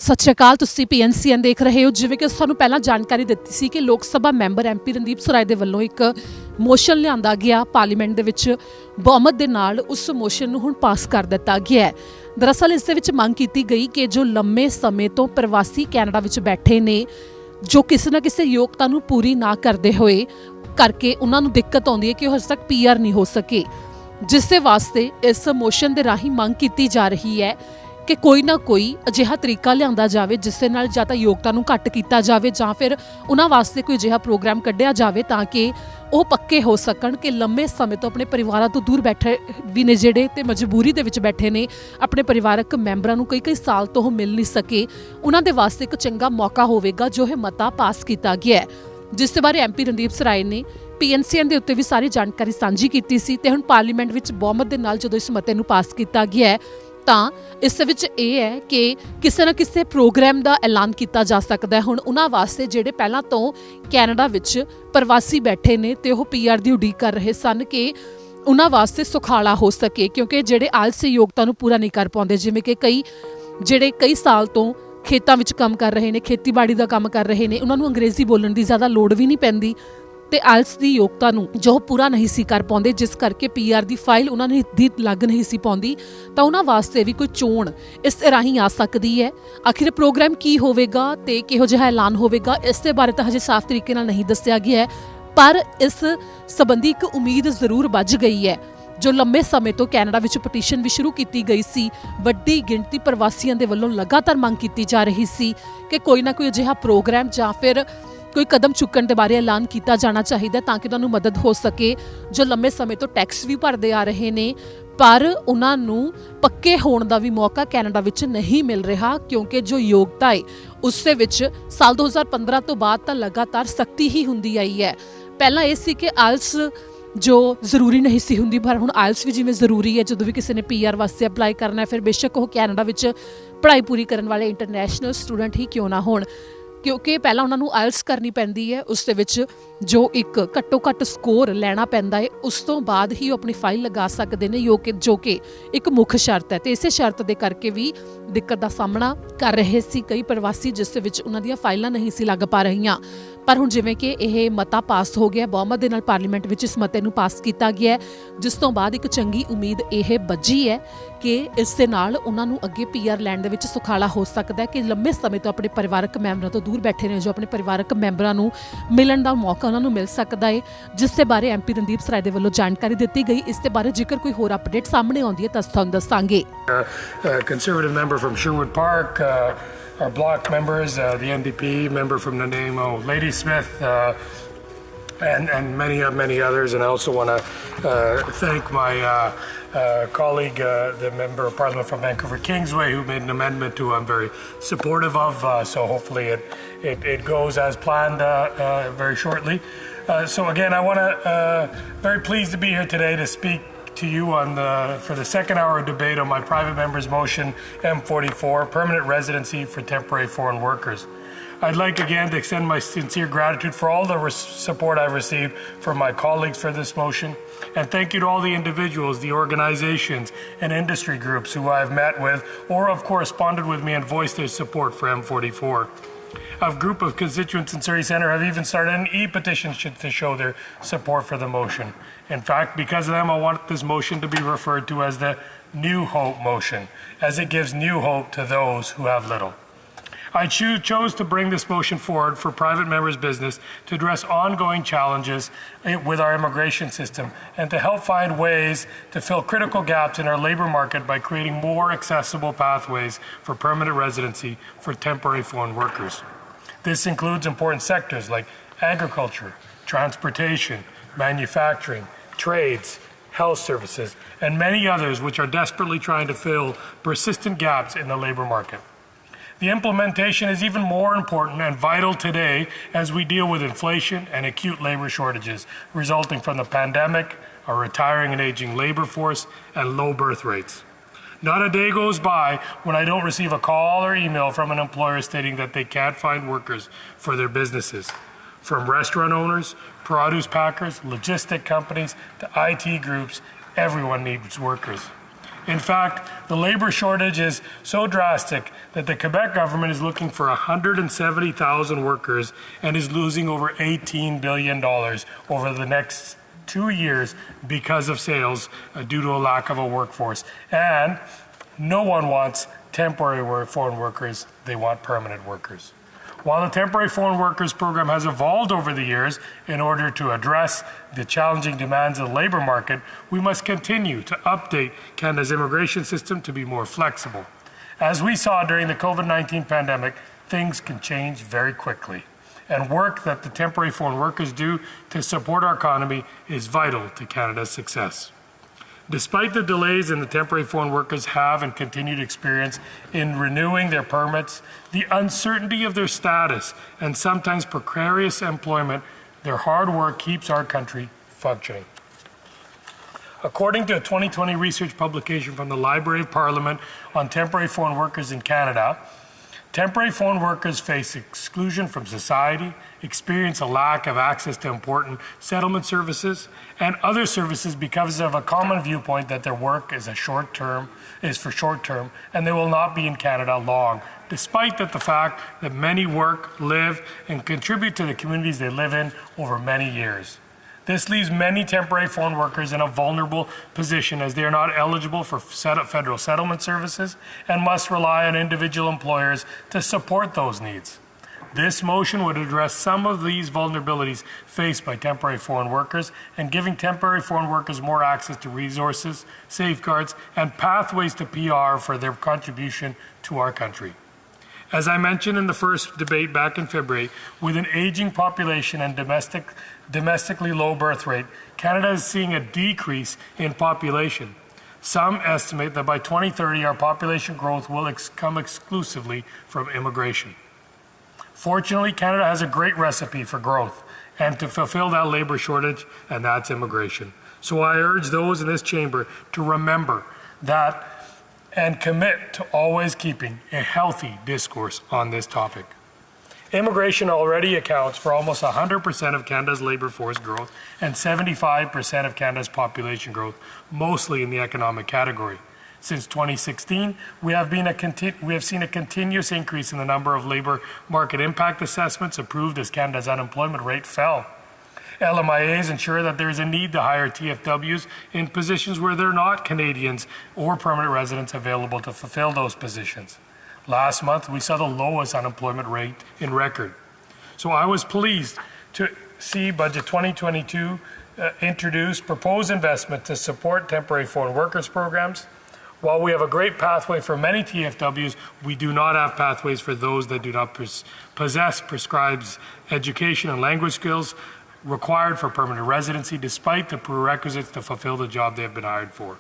सत श्री अकाल, तुसीं PNCN देख रहे हो। जिवें कि तुहानूं पहलां जानकारी दित्ती सी कि लोक सभा मैंबर MP रंदीप सराय दे वल्लों एक मोशन लिआंदा गया पार्लीमेंट दे विच बहुमत दे नाल उस मोशन नूं हुण पास कर दित्ता गया है। दरअसल इस दे विच मंग कीती गई कि जो लंबे समय तो प्रवासी कैनेडा विच बैठे ने, जो किसी ना किसी योग्यता नूं पूरी ना करदे होए करके उन्हां नूं दिक्कत आउंदी है कि वो अजे तक PR नहीं हो सके, जिस दे वास्ते इस मोशन दे राही मंग कीती जा रही है कि कोई ना कोई अजिहा तरीका लिआंदा जावे जिस दे नाल जां तां योग्यता नूं घट कीता जावे जां फिर उन्हां वास्ते कोई अजिहा प्रोग्राम कढ़िया जावे तां कि ਉਹ ਪੱਕੇ ਹੋ ਸਕਣ ਕਿ ਲੰਮੇ ਸਮੇਂ ਤੋਂ ਆਪਣੇ ਪਰਿਵਾਰਾਂ ਤੋਂ ਦੂਰ ਬੈਠੇ ਵੀ ਨੇ ਜਿਹੜੇ ਤੇ ਮਜਬੂਰੀ ਦੇ ਵਿੱਚ ਬੈਠੇ ਨੇ, ਆਪਣੇ ਪਰਿਵਾਰਕ ਮੈਂਬਰਾਂ ਨੂੰ ਕਈ ਸਾਲ ਤੋਂ ਉਹ ਮਿਲ ਨਹੀਂ ਸਕੇ, ਉਹਨਾਂ ਦੇ ਵਾਸਤੇ ਇੱਕ ਚੰਗਾ ਮੌਕਾ ਹੋਵੇਗਾ ਜੋ ਇਹ ਮਤਾ ਪਾਸ ਕੀਤਾ ਗਿਆ ਹੈ, ਜਿਸ ਦੇ ਬਾਰੇ MP ਰਣਦੀਪ ਸਰਾਏ ਨੇ PNCN ਦੇ ਉੱਤੇ ਵੀ ਸਾਰੀ ਜਾਣਕਾਰੀ ਸਾਂਝੀ ਕੀਤੀ ਸੀ। ਤੇ ਹੁਣ ਪਾਰਲੀਮੈਂਟ ਵਿੱਚ ਬਹੁਮਤ ਦੇ ਨਾਲ ਜਦੋਂ ਇਸ ਮਤੇ ਨੂੰ ਪਾਸ ਕੀਤਾ ਗਿਆ ਹੈ ਤਾਂ ਇਸ ਵਿੱਚ ਇਹ ਹੈ ਕਿ ਕਿਸੇ ਨਾ ਕਿਸੇ ਪ੍ਰੋਗਰਾਮ ਦਾ ਐਲਾਨ ਕੀਤਾ ਜਾ ਸਕਦਾ ਹੈ। ਹੁਣ ਉਹਨਾਂ ਵਾਸਤੇ ਜਿਹੜੇ ਪਹਿਲਾਂ ਤੋਂ ਕੈਨੇਡਾ ਵਿੱਚ ਪ੍ਰਵਾਸੀ ਬੈਠੇ ਨੇ ਤੇ ਉਹ PR ਦੀ ਉਡੀਕ ਕਰ ਰਹੇ ਸਨ ਕਿ ਉਹਨਾਂ ਵਾਸਤੇ ਸੁਖਾਲਾ ਹੋ ਸਕੇ, ਕਿਉਂਕਿ ਜਿਹੜੇ ਆਲਸੀ ਯੋਗਤਾ ਨੂੰ ਪੂਰਾ ਨਹੀਂ ਕਰ ਪਾਉਂਦੇ, ਜਿਵੇਂ ਕਿ ਕਈ ਸਾਲ ਤੋਂ ਖੇਤਾਂ ਵਿੱਚ ਕੰਮ ਕਰ ਰਹੇ ਨੇ, ਖੇਤੀਬਾੜੀ ਦਾ ਕੰਮ ਕਰ ਰਹੇ ਨੇ, ਉਹਨਾਂ ਨੂੰ ਅੰਗਰੇਜ਼ੀ ਬੋਲਣ ਦੀ ਜ਼ਿਆਦਾ ਲੋੜ ਵੀ ਨਹੀਂ ਪੈਂਦੀ ਤੇ ਆਇਲਸ ਦੀ ਯੋਗਤਾ ਨੂੰ ਜੋ ਪੂਰਾ ਨਹੀਂ ਸੀ ਕਰ ਪਾਉਂਦੇ, ਜਿਸ ਕਰਕੇ PR ਦੀ ਫਾਈਲ ਉਹਨਾਂ ਦੀ ਲੱਗ ਨਹੀਂ ਸੀ ਪਾਉਂਦੀ, ਤਾਂ ਉਹਨਾਂ ਵਾਸਤੇ ਵੀ ਕੋਈ ਚੋਣ ਇਸ ਰਾਹੀਂ ਆ ਸਕਦੀ ਹੈ। ਆਖਿਰ ਪ੍ਰੋਗਰਾਮ ਕੀ ਹੋਵੇਗਾ ਤੇ ਕਿਹੋ ਜਿਹਾ ਐਲਾਨ ਹੋਵੇਗਾ, ਇਸ ਦੇ ਬਾਰੇ ਤਾਂ ਹਜੇ ਸਾਫ਼ ਤਰੀਕੇ ਨਾਲ ਨਹੀਂ ਦੱਸਿਆ ਗਿਆ ਹੈ, ਪਰ ਇਸ ਸੰਬੰਧੀ ਇੱਕ ਉਮੀਦ ਜ਼ਰੂਰ ਬੱਝ ਗਈ ਹੈ। ਜੋ ਲੰਮੇ ਸਮੇਂ ਤੋਂ ਕੈਨੇਡਾ ਵਿੱਚ ਪਟੀਸ਼ਨ ਵੀ ਸ਼ੁਰੂ ਕੀਤੀ ਗਈ ਸੀ, ਵੱਡੀ ਗਿਣਤੀ ਪ੍ਰਵਾਸੀਆਂ ਦੇ ਵੱਲੋਂ ਲਗਾਤਾਰ ਮੰਗ ਕੀਤੀ ਜਾ ਰਹੀ ਸੀ ਕਿ ਕੋਈ ਨਾ ਕੋਈ ਅਜਿਹਾ ਪ੍ਰੋਗਰਾਮ ਜਾਂ ਫਿਰ ਕੋਈ ਕਦਮ ਚੁੱਕਣ ਦੇ ਬਾਰੇ ਐਲਾਨ ਕੀਤਾ ਜਾਣਾ ਚਾਹੀਦਾ ਤਾਂ ਕਿ ਉਹਨਾਂ ਨੂੰ ਮਦਦ ਹੋ ਸਕੇ, ਜੋ ਲੰਮੇ ਸਮੇਂ ਤੋਂ ਟੈਕਸ ਵੀ ਭਰਦੇ ਆ ਰਹੇ ਨੇ ਪਰ ਉਹਨਾਂ ਨੂੰ ਪੱਕੇ ਹੋਣ ਦਾ ਵੀ ਮੌਕਾ ਕੈਨੇਡਾ ਵਿੱਚ ਨਹੀਂ ਮਿਲ ਰਿਹਾ, ਕਿਉਂਕਿ ਜੋ ਯੋਗਤਾ ਹੈ ਉਸ ਦੇ ਵਿੱਚ ਸਾਲ 2015 ਤੋਂ ਬਾਅਦ ਤਾਂ ਲਗਾਤਾਰ ਸਖਤੀ ਹੀ ਹੁੰਦੀ ਆਈ ਹੈ। ਪਹਿਲਾਂ ਇਹ ਸੀ ਕਿ ਆਇਲਸ ਜੋ ਜ਼ਰੂਰੀ ਨਹੀਂ ਸੀ ਹੁੰਦੀ, ਪਰ ਹੁਣ ਆਇਲਸ ਵੀ ਜਿਵੇਂ ਜ਼ਰੂਰੀ ਹੈ ਜਦੋਂ ਵੀ ਕਿਸੇ ਨੇ PR ਵਾਸਤੇ ਅਪਲਾਈ ਕਰਨਾ ਹੈ, ਫਿਰ ਬੇਸ਼ੱਕ ਉਹ ਕੈਨੇਡਾ ਵਿੱਚ ਪੜ੍ਹਾਈ ਪੂਰੀ ਕਰਨ ਵਾਲੇ ਇੰਟਰਨੈਸ਼ਨਲ ਸਟੂਡੈਂਟ ਹੀ ਕਿਉਂ ਨਾ ਹੋਣ, ਕਿਉਂਕਿ ਪਹਿਲਾਂ ਉਹਨਾਂ ਨੂੰ ਆਇਲਸ ਕਰਨੀ ਪੈਂਦੀ ਹੈ, ਉਸ ਦੇ ਵਿੱਚ ਜੋ ਇੱਕ ਘੱਟੋ ਘੱਟ ਸਕੋਰ ਲੈਣਾ ਪੈਂਦਾ ਹੈ, ਉਸ ਤੋਂ ਬਾਅਦ ਹੀ ਉਹ ਆਪਣੀ ਫਾਈਲ ਲਗਾ ਸਕਦੇ ਨੇ, ਜੋ ਕਿ ਇੱਕ ਮੁੱਖ ਸ਼ਰਤ ਹੈ। ਤੇ ਇਸੇ ਸ਼ਰਤ ਦੇ ਕਰਕੇ ਵੀ ਦਿੱਕਤ ਦਾ ਸਾਹਮਣਾ ਕਰ ਰਹੇ ਸੀ ਕਈ ਪ੍ਰਵਾਸੀ, ਜਿਸ ਦੇ ਵਿੱਚ ਉਹਨਾਂ ਦੀਆਂ ਫਾਈਲਾਂ ਨਹੀਂ ਸੀ ਲੱਗ ਪਾ ਰਹੀਆਂ। ਪਰ ਹੁਣ ਜਿਵੇਂ ਕਿ ਇਹ ਮਤਾ ਪਾਸ ਹੋ ਗਿਆ, ਬਹੁਮਤ ਦੇ ਨਾਲ ਪਾਰਲੀਮੈਂਟ ਵਿੱਚ ਇਸ ਮਤੇ ਨੂੰ ਪਾਸ ਕੀਤਾ ਗਿਆ, ਜਿਸ ਤੋਂ ਬਾਅਦ ਇੱਕ ਚੰਗੀ ਉਮੀਦ ਇਹ ਬੱਝੀ ਹੈ ਕਿ ਇਸ ਦੇ ਨਾਲ ਉਹਨਾਂ ਨੂੰ ਅੱਗੇ PR ਲੈਣ ਦੇ ਵਿੱਚ ਸੁਖਾਲਾ ਹੋ ਸਕਦਾ ਹੈ ਕਿ ਲੰਬੇ ਸਮੇਂ ਤੋਂ ਆਪਣੇ ਪਰਿਵਾਰਕ ਮੈਂਬਰਾਂ ਤੋਂ ਦੂਰ ਬੈਠੇ ਨੇ, ਜੋ ਆਪਣੇ ਪਰਿਵਾਰਕ ਮੈਂਬਰਾਂ ਨੂੰ ਮਿਲਣ ਦਾ ਮੌਕਾ ਉਹਨਾਂ ਨੂੰ ਮਿਲ ਸਕਦਾ ਹੈ, ਜਿਸ ਦੇ ਬਾਰੇ MP ਰਣਦੀਪ ਸਰਾਏ ਦੇ ਵੱਲੋਂ ਜਾਣਕਾਰੀ ਦਿੱਤੀ ਗਈ। ਇਸ ਦੇ ਬਾਰੇ ਜੇਕਰ ਕੋਈ ਹੋਰ ਅਪਡੇਟ ਸਾਹਮਣੇ ਆਉਂਦੀ ਹੈ ਤਾਂ ਤੁਹਾਨੂੰ ਦੱਸਾਂਗੇ। Conservative member from Sherwood Park, our block members, the NDP member from Nanaimo, Lady Smith, and many others. And I also want to thank my colleague, the member of Parliament from Vancouver Kingsway, who made an amendment to I'm very supportive of. So hopefully it goes as planned very shortly. So again, I want to very pleased to be here today to speak to you for the second hour of debate on my private member's motion M44, permanent residency for temporary foreign workers. I'd like again to extend my sincere gratitude for all the support I've received from my colleagues for this motion, and thank you to all the individuals, the organizations and industry groups who I've met with or have corresponded with me and voiced their support for M44. A group of constituents in Surrey Centre have even started an e-petition to show their support for the motion. In fact, because of them, I want this motion to be referred to as the New Hope motion, as it gives new hope to those who have little. I chose to bring this motion forward for private members' business to address ongoing challenges with our immigration system and to help find ways to fill critical gaps in our labour market by creating more accessible pathways for permanent residency for temporary foreign workers. This includes important sectors like agriculture, transportation, manufacturing, trades, health services, and many others which are desperately trying to fill persistent gaps in the labour market. The implementation is even more important and vital today as we deal with inflation and acute labour shortages resulting from the pandemic, a retiring and aging labour force, and low birth rates. Not a day goes by when I don't receive a call or email from an employer stating that they can't find workers for their businesses. From restaurant owners, produce packers, logistic companies, to IT groups, everyone needs workers. In fact, the labor shortage is so drastic that the Quebec government is looking for 170,000 workers and is losing over $18 billion over the next 2 years because of sales due to a lack of a workforce. And no one wants temporary foreign workers, they want permanent workers. While the temporary foreign workers program has evolved over the years in order to address the challenging demands of the labor market, we must continue to update Canada's immigration system to be more flexible. As we saw during the COVID-19 pandemic, things can change very quickly. And work that the temporary foreign workers do to support our economy is vital to Canada's success. Despite the delays in the temporary foreign workers have and continue to experience in renewing their permits, the uncertainty of their status, and sometimes precarious employment, their hard work keeps our country functioning. According to a 2020 research publication from the Library of Parliament on temporary foreign workers in Canada, temporary foreign workers face exclusion from society, experience a lack of access to important settlement services and other services because of a common viewpoint that their work is for short term, and they will not be in Canada long, despite the fact that many work, live, and contribute to the communities they live in over many years. This leaves many temporary foreign workers in a vulnerable position as they are not eligible for federal settlement services and must rely on individual employers to support those needs. This motion would address some of these vulnerabilities faced by temporary foreign workers and giving temporary foreign workers more access to resources, safeguards, and pathways to PR for their contribution to our country. As I mentioned in the first debate back in February, with an aging population and domestically low birth rate, Canada is seeing a decrease in population. Some estimate that by 2030, our population growth will come exclusively from immigration. Fortunately, Canada has a great recipe for growth and to fulfill that labor shortage, and that's immigration. So I urge those in this chamber to remember that and commit to always keeping a healthy discourse on this topic. Immigration already accounts for almost 100% of Canada's labor force growth and 75% of Canada's population growth, mostly in the economic category. Since 2016, we have seen a continuous increase in the number of labor market impact assessments approved as Canada's unemployment rate fell. LMIAs ensure that there is a need to hire TFWs in positions where there are not Canadians or permanent residents available to fulfill those positions. Last month, we saw the lowest unemployment rate in record. So I was pleased to see Budget 2022 introduce proposed investment to support temporary foreign workers programs. While we have a great pathway for many TFWs, we do not have pathways for those that do not possess prescribed education and language skills required for permanent residency, despite the prerequisites to fulfill the job they have been hired for.